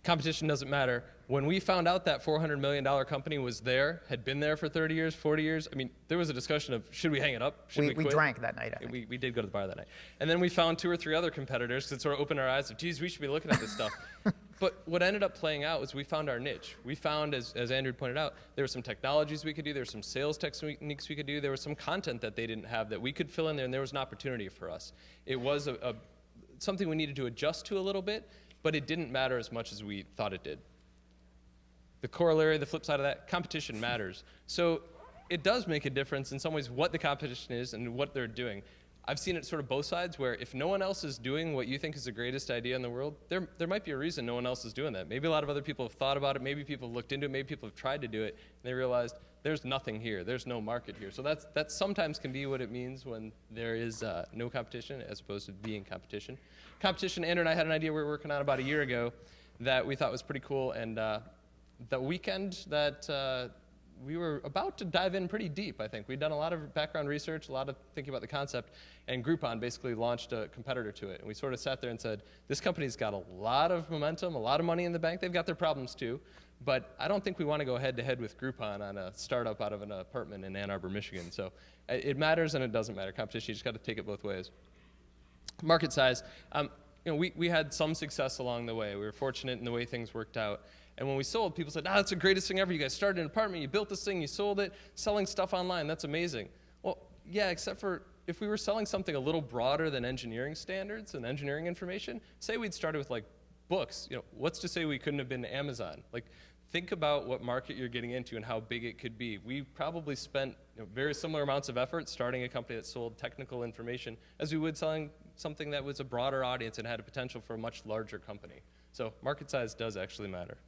competition doesn't matter. When we found out that $400 million company was there, had been there for 30 years, 40 years, I mean, there was a discussion of, should we hang it up? Should we We quit? drank that night, I think. We did go to the bar that night. And then we found 2 or 3 other competitors because it sort of opened our eyes of, geez, we should be looking at this stuff. But what ended up playing out was we found our niche. We found, as Andrew pointed out, there were some technologies we could do, there were some sales techniques we could do, there was some content that they didn't have that we could fill in there, and there was an opportunity for us. It was something we needed to adjust to a little bit, but it didn't matter as much as we thought it did. The corollary, the flip side of that, competition matters. So it does make a difference in some ways what the competition is and what they're doing. I've seen it sort of both sides, where if no one else is doing what you think is the greatest idea in the world, there might be a reason no one else is doing that. Maybe a lot of other people have thought about it, maybe people have looked into it, maybe people have tried to do it, and they realized there's nothing here, there's no market here. So that sometimes can be what it means when there is no competition as opposed to being competition. Competition, Andrew and I had an idea we were working on about a year ago that we thought was pretty cool, and the weekend that we were about to dive in pretty deep, I think. We'd done a lot of background research, a lot of thinking about the concept, and Groupon basically launched a competitor to it. And we sort of sat there and said, this company's got a lot of momentum, a lot of money in the bank. They've got their problems too, but I don't think we want to go head-to-head with Groupon on a startup out of an apartment in Ann Arbor, Michigan. So it matters and it doesn't matter. Competition, you just got to take it both ways. Market size. We had some success along the way. We were fortunate in the way things worked out. And when we sold, people said, that's the greatest thing ever. You guys started an apartment, you built this thing, you sold it, selling stuff online, that's amazing. Well, yeah, except for if we were selling something a little broader than engineering standards and engineering information, say we'd started with like books, what's to say we couldn't have been to Amazon? Like, think about what market you're getting into and how big it could be. We probably spent very similar amounts of effort starting a company that sold technical information as we would selling something that was a broader audience and had a potential for a much larger company. So market size does actually matter.